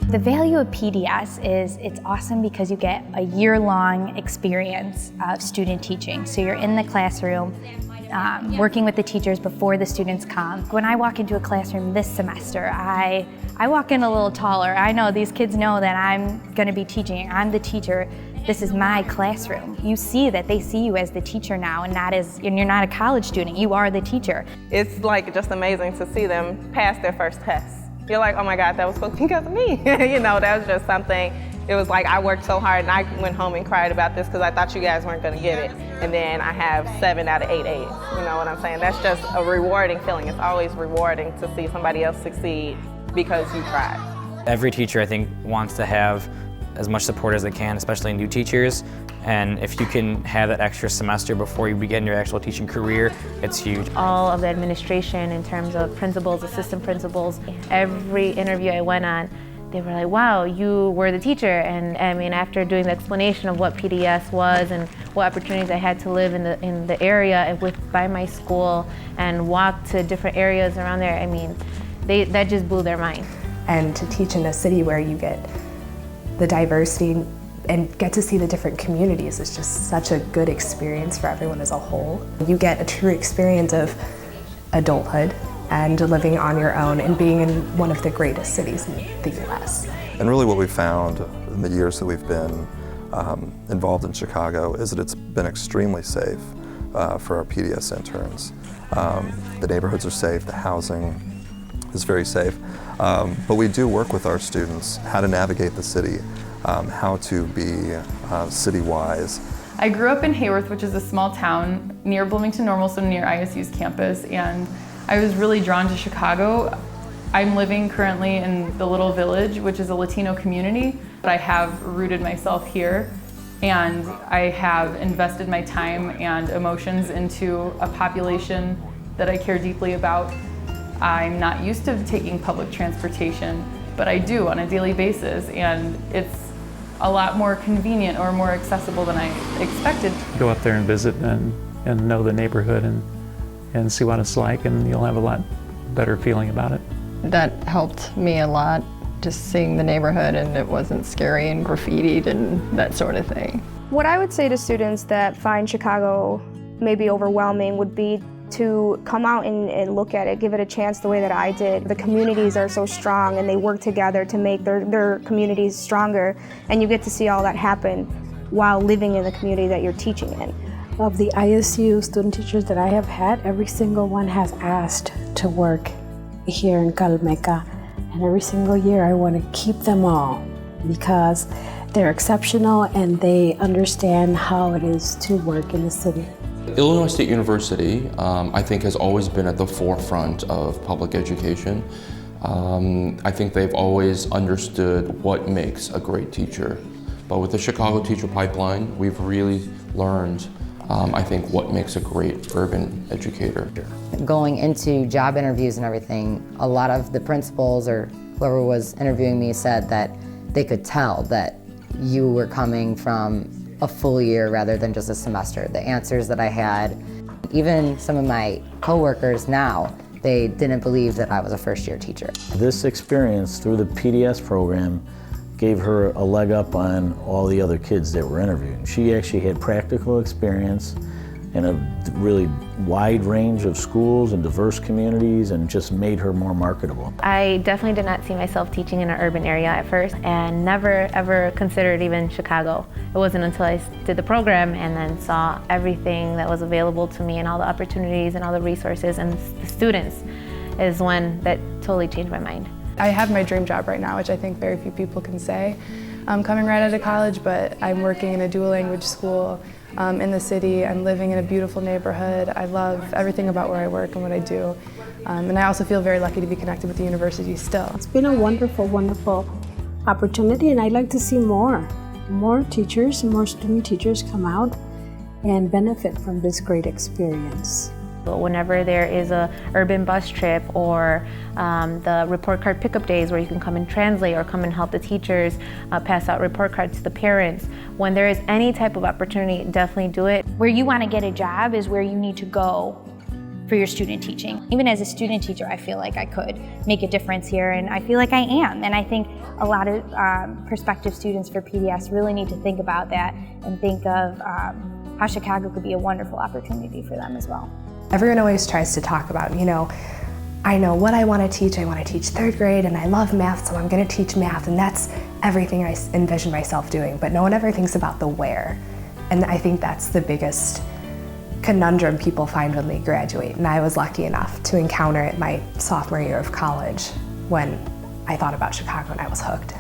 The value of PDS is it's awesome because you get a year-long experience of student teaching. So you're in the classroom, working with the teachers before the students come. When I walk into a classroom this semester, I walk in a little taller. I know these kids know that I'm going to be teaching. I'm the teacher. This is my classroom. You see that they see you as the teacher now and you're not a college student, you are the teacher. It's like just amazing to see them pass their first test. You're like, oh my God, that was supposed to be because of me. You know, that was just something, it was like I worked so hard and I went home and cried about this because I thought you guys weren't gonna get it. And then I have 7 out of 8 A's, you know what I'm saying? That's just a rewarding feeling. It's always rewarding to see somebody else succeed because you tried. Every teacher, I think, wants to have as much support as they can, especially new teachers. And if you can have that extra semester before you begin your actual teaching career, it's huge. All of the administration in terms of principals, assistant principals, every interview I went on, they were like, wow, you were the teacher. And I mean, after doing the explanation of what PDS was and what opportunities I had to live in the area by my school and walk to different areas around there, I mean, that just blew their mind. And to teach in a city where you get the diversity and get to see the different communities is just such a good experience for everyone as a whole. You get a true experience of adulthood and living on your own and being in one of the greatest cities in the US. And really what we found in the years that we've been involved in Chicago is that it's been extremely safe for our PDS interns. The neighborhoods are safe, the housing is very safe, but we do work with our students how to navigate the city, how to be city-wise. I grew up in Hayworth, which is a small town near Bloomington Normal, so near ISU's campus, and I was really drawn to Chicago. I'm living currently in the Little Village, which is a Latino community, but I have rooted myself here, and I have invested my time and emotions into a population that I care deeply about. I'm not used to taking public transportation, but I do on a daily basis, and it's a lot more convenient or more accessible than I expected. Go up there and visit and know the neighborhood and see what it's like, and you'll have a lot better feeling about it. That helped me a lot, just seeing the neighborhood, and it wasn't scary and graffitied and that sort of thing. What I would say to students that find Chicago maybe overwhelming would be to come out and look at it, give it a chance the way that I did. The communities are so strong and they work together to make their communities stronger, and you get to see all that happen while living in the community that you're teaching in. Of the ISU student teachers that I have had, every single one has asked to work here in Calmeca, and every single year I want to keep them all because they're exceptional and they understand how it is to work in the city. Illinois State University, I think, has always been at the forefront of public education. I think they've always understood what makes a great teacher. But with the Chicago Teacher Pipeline, we've really learned, I think, what makes a great urban educator. Going into job interviews and everything, a lot of the principals or whoever was interviewing me said that they could tell that you were coming from a full year rather than just a semester. The answers that I had, even some of my coworkers now, they didn't believe that I was a first-year teacher. This experience through the PDS program gave her a leg up on all the other kids that were interviewed. She actually had practical experience in a really wide range of schools and diverse communities, and just made her more marketable. I definitely did not see myself teaching in an urban area at first, and never ever considered even Chicago. It wasn't until I did the program and then saw everything that was available to me and all the opportunities and all the resources and the students is when that totally changed my mind. I have my dream job right now, which I think very few people can say. I'm coming right out of college, but I'm working in a dual language school in the city. I'm living in a beautiful neighborhood. I love everything about where I work and what I do. And I also feel very lucky to be connected with the university still. It's been a wonderful, wonderful opportunity, and I'd like to see more teachers, more student teachers come out and benefit from this great experience. Whenever there is a urban bus trip or the report card pickup days where you can come and translate or come and help the teachers pass out report cards to the parents, when there is any type of opportunity, definitely do it. Where you want to get a job is where you need to go for your student teaching. Even as a student teacher, I feel like I could make a difference here, and I feel like I am. And I think a lot of prospective students for PDS really need to think about that and think of how Chicago could be a wonderful opportunity for them as well. Everyone always tries to talk about, I know what I want to teach. I want to teach third grade, and I love math, so I'm going to teach math, and that's everything I envision myself doing. But no one ever thinks about the where. And I think that's the biggest conundrum people find when they graduate. And I was lucky enough to encounter it my sophomore year of college when I thought about Chicago and I was hooked.